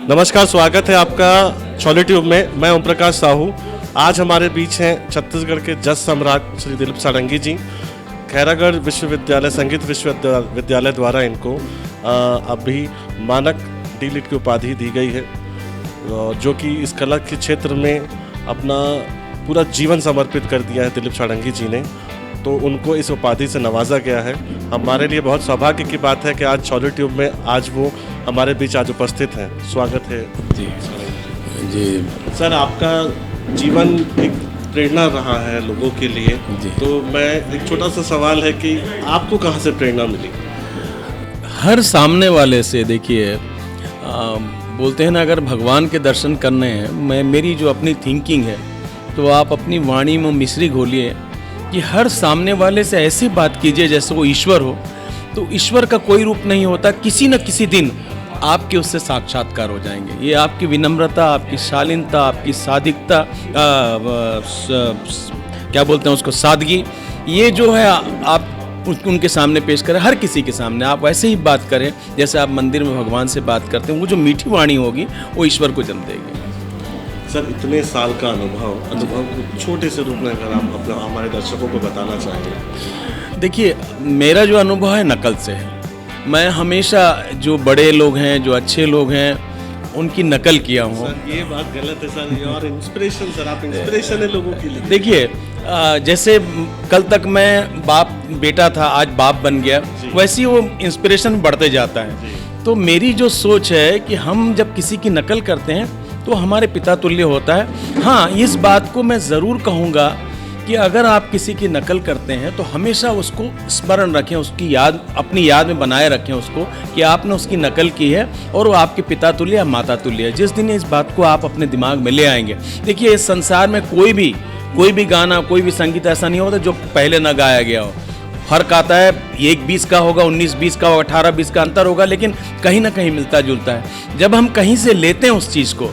नमस्कार, स्वागत है आपका शॉली ट्यूब में। मैं ओम प्रकाश साहू। आज हमारे बीच हैं छत्तीसगढ़ के जज सम्राट श्री दिलीप सारंगी जी। खैरागढ़ विश्वविद्यालय संगीत विश्वविद्यालय द्वारा इनको अभी मानक डी.लिट की उपाधि दी गई है, जो कि इस कला के क्षेत्र में अपना पूरा जीवन समर्पित कर दिया है दिलीप सारंगी जी ने, तो उनको इस उपाधि से नवाजा गया है। हमारे लिए बहुत सौभाग्य की बात है कि आज शॉली ट्यूब में आज वो हमारे बीच आज उपस्थित हैं। स्वागत है जी जी सर। आपका जीवन एक प्रेरणा रहा है लोगों के लिए जी। तो मैं एक छोटा सा सवाल है कि आपको कहाँ से प्रेरणा मिली? हर सामने वाले से देखिए, बोलते हैं ना, अगर भगवान के दर्शन करने हैं, मेरी जो अपनी थिंकिंग है, तो आप अपनी वाणी में मिश्री घोलिए कि हर सामने वाले से ऐसी बात कीजिए जैसे वो ईश्वर हो। तो ईश्वर का कोई रूप नहीं होता, किसी न किसी दिन आपके उससे साक्षात्कार हो जाएंगे। ये आपकी विनम्रता, आपकी शालीनता, आपकी सादिकता, क्या बोलते हैं उसको, सादगी, ये जो है आप उनके सामने पेश करें। हर किसी के सामने आप वैसे ही बात करें जैसे आप मंदिर में भगवान से बात करते हैं। वो जो मीठी वाणी होगी वो ईश्वर को जन्म देगी। सर, इतने साल का अनुभव को छोटे से रूप में अगर आप अपने हमारे दर्शकों को बताना चाहेंगे। देखिए, मेरा जो अनुभव है नकल से है। मैं हमेशा जो बड़े लोग हैं, जो अच्छे लोग हैं, उनकी नकल किया हूँ। सर, ये बात गलत है सर। और इंस्पिरेशन सर, आप इंस्पिरेशन है लोगों के लिए। देखिए, जैसे कल तक मैं बाप बेटा था, आज बाप बन गया, वैसे ही वो इंस्पिरेशन बढ़ते जाता है। तो मेरी जो सोच है कि हम जब किसी की नकल करते हैं तो हमारे पिता तुल्य होता है। हाँ, इस बात को मैं ज़रूर कहूँगा कि अगर आप किसी की नकल करते हैं तो हमेशा उसको स्मरण रखें, उसकी याद, अपनी याद में बनाए रखें उसको कि आपने उसकी नकल की है और वो आपके पिता तुल्य या माता तुल्य है। जिस दिन इस बात को आप अपने दिमाग में ले आएंगे, देखिए, इस संसार में कोई भी गाना, कोई भी संगीत ऐसा नहीं होता जो पहले ना गाया गया हो। फर्क आता है, 1-20 का होगा, 19-20 का होगा, 18-20 का अंतर होगा, लेकिन कहीं ना कहीं मिलता जुलता है। जब हम कहीं से लेते हैं उस चीज़ को,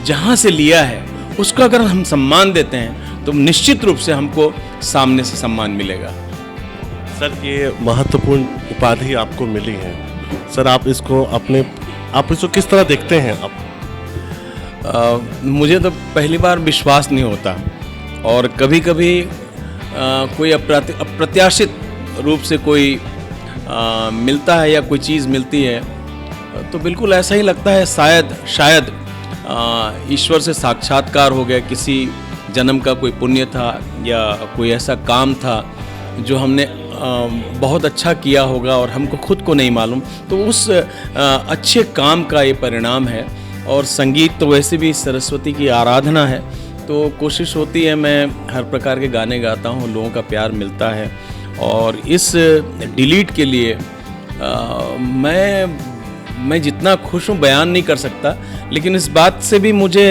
जहाँ से लिया है उसको अगर हम सम्मान देते हैं तो निश्चित रूप से हमको सामने से सम्मान मिलेगा। सर, ये महत्वपूर्ण उपाधि आपको मिली है सर, आप इसको किस तरह देखते हैं आप? मुझे तो पहली बार विश्वास नहीं होता, और कभी कभी कोई अप्रत्याशित रूप से कोई मिलता है या कोई चीज़ मिलती है तो बिल्कुल ऐसा ही लगता है शायद ईश्वर से साक्षात्कार हो गया। किसी जन्म का कोई पुण्य था या कोई ऐसा काम था जो हमने बहुत अच्छा किया होगा और हमको खुद को नहीं मालूम, तो उस अच्छे काम का ये परिणाम है। और संगीत तो वैसे भी सरस्वती की आराधना है, तो कोशिश होती है, मैं हर प्रकार के गाने गाता हूँ, लोगों का प्यार मिलता है। और इस डी.लिट के लिए मैं जितना खुश हूँ बयान नहीं कर सकता, लेकिन इस बात से भी मुझे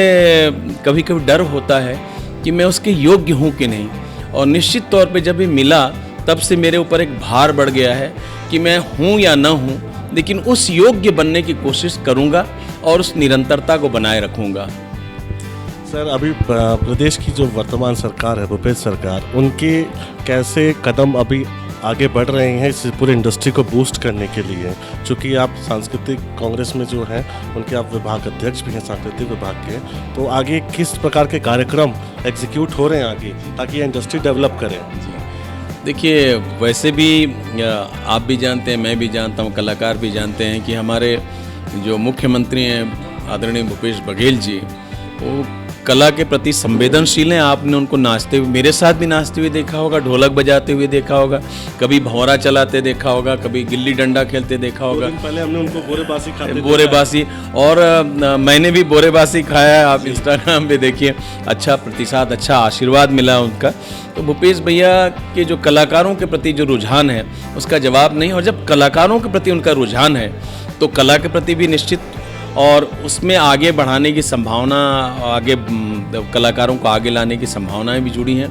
कभी कभी डर होता है कि मैं उसके योग्य हूँ कि नहीं। और निश्चित तौर पे जब ये मिला तब से मेरे ऊपर एक भार बढ़ गया है कि मैं हूँ या ना हूँ, लेकिन उस योग्य बनने की कोशिश करूँगा और उस निरंतरता को बनाए रखूँगा। सर, अभी प्रदेश की जो वर्तमान सरकार है, भूपेश सरकार, उनके कैसे कदम अभी आगे बढ़ रहे हैं इस पूरे इंडस्ट्री को बूस्ट करने के लिए? चूँकि आप सांस्कृतिक कांग्रेस में जो हैं उनके आप विभाग अध्यक्ष भी हैं सांस्कृतिक विभाग के, तो आगे किस प्रकार के कार्यक्रम एग्जीक्यूट हो रहे हैं आगे ताकि ये इंडस्ट्री डेवलप करें? देखिए, वैसे भी आप भी जानते हैं, मैं भी जानता हूँ, कलाकार भी जानते हैं कि हमारे जो मुख्यमंत्री हैं आदरणीय भूपेश बघेल जी, वो कला के प्रति संवेदनशील हैं। आपने उनको नाचते हुए, मेरे साथ भी नाचते हुए देखा होगा, ढोलक बजाते हुए देखा होगा, कभी भंवरा चलाते देखा होगा, कभी गिल्ली डंडा खेलते देखा होगा। पहले हमने उनको बोरेबासी और मैंने भी बोरेबासी खाया है। आप इंस्टाग्राम पे देखिए, अच्छा प्रतिसाद, अच्छा आशीर्वाद मिला उनका। तो भूपेश भैया के जो कलाकारों के प्रति जो रुझान है उसका जवाब नहीं। और जब कलाकारों के प्रति उनका रुझान है तो कला के प्रति भी निश्चित, और उसमें आगे बढ़ाने की संभावना, आगे कलाकारों को आगे लाने की संभावनाएं भी जुड़ी हैं।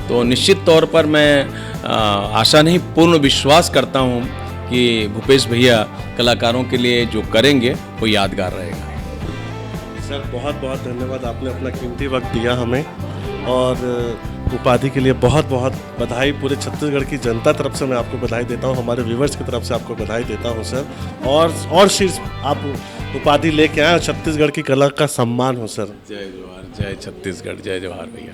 तो निश्चित तौर पर मैं आशा नहीं, पूर्ण विश्वास करता हूं कि भूपेश भैया कलाकारों के लिए जो करेंगे वो यादगार रहेगा। सर, बहुत बहुत धन्यवाद, आपने अपना कीमती वक्त दिया हमें। और उपाधि के लिए बहुत बहुत बधाई। पूरे छत्तीसगढ़ की जनता तरफ से मैं आपको बधाई देता हूँ, हमारे व्यूवर्स की तरफ से आपको बधाई देता हूँ सर। और शीर्ष आप उपाधि लेके आए और छत्तीसगढ़ की कला का सम्मान हो सर। जय जवाहर, जय छत्तीसगढ़, जय जवाहर भैया।